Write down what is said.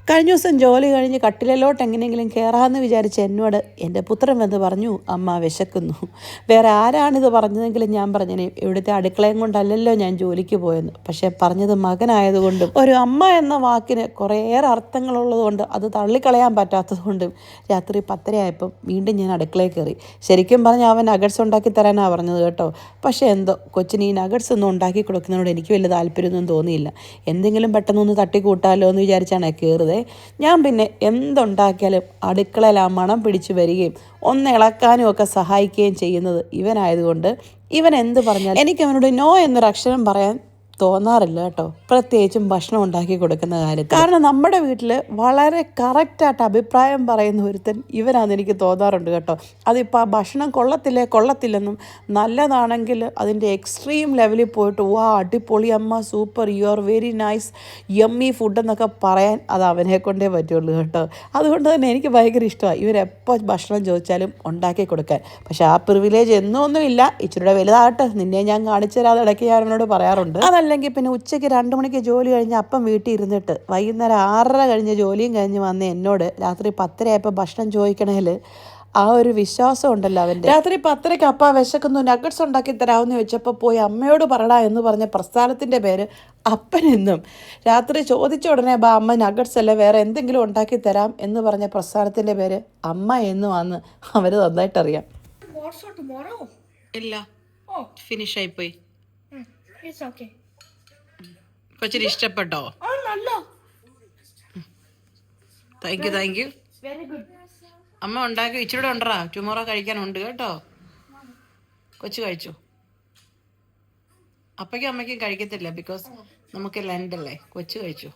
കഴിഞ്ഞ ദിവസം ജോലി കഴിഞ്ഞ് കട്ടിലിലോട്ട് എങ്ങനെയെങ്കിലും കയറാമെന്ന് വിചാരിച്ച് എന്നോട് എൻ്റെ പുത്രൻ വന്ന് പറഞ്ഞു, അമ്മ വിശക്കുന്നു. വേറെ ആരാണിത് പറഞ്ഞതെങ്കിലും ഞാൻ പറഞ്ഞേനെ, ഇവിടുത്തെ അടുക്കളയും കൊണ്ടല്ലല്ലോ ഞാൻ ജോലിക്ക് പോയെന്ന്. പക്ഷേ പറഞ്ഞത് മകനായതുകൊണ്ടും ഒരു അമ്മ എന്ന വാക്കിന് കുറേയേറെ അർത്ഥങ്ങളുള്ളതുകൊണ്ട് അത് തള്ളിക്കളയാൻ പറ്റാത്തതുകൊണ്ടും രാത്രി 10:30 വീണ്ടും ഞാൻ അടുക്കളയിൽ കയറി. ശരിക്കും പറഞ്ഞാൽ അവൻ നഗറ്റ്സ് ഉണ്ടാക്കി തരാനാണ് പറഞ്ഞത് കേട്ടോ. പക്ഷേ എന്തോ കൊച്ചിന് ഈ നഗറ്റ്സ് ഒന്നും ഉണ്ടാക്കി കൊടുക്കുന്നതിനോട് എനിക്ക് വലിയ താല്പര്യമൊന്നും തോന്നിയില്ല. എന്തെങ്കിലും പെട്ടെന്നൊന്ന് തട്ടിക്കൂട്ടാമല്ലോ എന്ന് വിചാരിച്ചാണ് കയറുന്നത്. ഞാൻ പിന്നെ എന്തുണ്ടാക്കിയാലും അടുക്കളയിൽ ആ മണം പിടിച്ച് വരികയും ഒന്ന് ഇളക്കാനും ഒക്കെ സഹായിക്കുകയും ചെയ്യുന്നത് ഇവനായതുകൊണ്ട് ഇവൻ എന്ത് പറഞ്ഞാൽ എനിക്ക് അവനോട് നോ എന്നൊരു അക്ഷരം പറയാൻ തോന്നാറില്ല കേട്ടോ, പ്രത്യേകിച്ചും ഭക്ഷണം ഉണ്ടാക്കി കൊടുക്കുന്ന കാര്യത്തിൽ. കാരണം നമ്മുടെ വീട്ടിൽ വളരെ കറക്റ്റായിട്ട് അഭിപ്രായം പറയുന്ന ഒരുത്തൻ ഇവനാണെന്ന് എനിക്ക് തോന്നാറുണ്ട് കേട്ടോ. അതിപ്പോൾ ആ ഭക്ഷണം കൊള്ളത്തില്ലെന്നും നല്ലതാണെങ്കിൽ അതിൻ്റെ എക്സ്ട്രീം ലെവലിൽ പോയിട്ട് വാ അടിപൊളി അമ്മ, super, you are very nice, yummy food എന്നൊക്കെ പറയാൻ അത് അവനെ കൊണ്ടേ പറ്റുള്ളൂ കേട്ടോ. അതുകൊണ്ട് തന്നെ എനിക്ക് ഭയങ്കര ഇഷ്ടമാണ് ഇവരെപ്പോൾ ഭക്ഷണം ചോദിച്ചാലും ഉണ്ടാക്കി കൊടുക്കാൻ. പക്ഷേ ആ പ്രിവിലേജ് എന്നൊന്നുമില്ല, ഇച്ചിരിയുടെ വലുതാകട്ടെ നിന്നെ ഞാൻ കാണിച്ചു തരാതെ ഇടയ്ക്ക് ഞാൻ അവനോട് പറയാറുണ്ട്. അല്ലെങ്കിൽ പിന്നെ ഉച്ചയ്ക്ക് 2 മണിക്ക് ജോലി കഴിഞ്ഞ് അപ്പം വീട്ടിൽ ഇരുന്നിട്ട് വൈകുന്നേരം 6:30 കഴിഞ്ഞ് ജോലിയും കഴിഞ്ഞ് വന്ന് എന്നോട് രാത്രി 10:30 ഭക്ഷണം ചോദിക്കണേൽ ആ ഒരു വിശ്വാസം ഉണ്ടല്ലോ അവൻ്റെ. രാത്രി 10:30 അപ്പ വിശക്കുന്നു, നഗറ്റ്സ് ഉണ്ടാക്കി തരാമെന്ന് ചോദിച്ചപ്പോൾ പോയി അമ്മയോട് പറടാ എന്ന് പറഞ്ഞ പ്രസ്ഥാനത്തിൻ്റെ പേര് അപ്പനെന്നും, രാത്രി ചോദിച്ച ഉടനെ അമ്മ നഗറ്റ്സ് അല്ല വേറെ എന്തെങ്കിലും ഉണ്ടാക്കി തരാം എന്ന് പറഞ്ഞ പ്രസ്ഥാനത്തിൻ്റെ പേര് അമ്മ എന്നുമാണെന്ന് അവർ നന്നായിട്ടറിയാം. ഇല്ല, ഫിനിഷ് ആയിപ്പോയി. കൊച്ചിന് ഇഷ്ടപ്പെട്ടോ? Thank you. അമ്മ ഉണ്ടാക്കി ഇച്ചിരി ഉണ്ടറാ, ടുമോറോ കഴിക്കാനുണ്ട് കേട്ടോ. കൊച്ചു കഴിച്ചു. അപ്പയ്ക്കും അമ്മയ്ക്കും കഴിക്കത്തില്ല, ബിക്കോസ് നമുക്ക് ലണ്ടല്ലേ. കൊച്ചു കഴിച്ചു.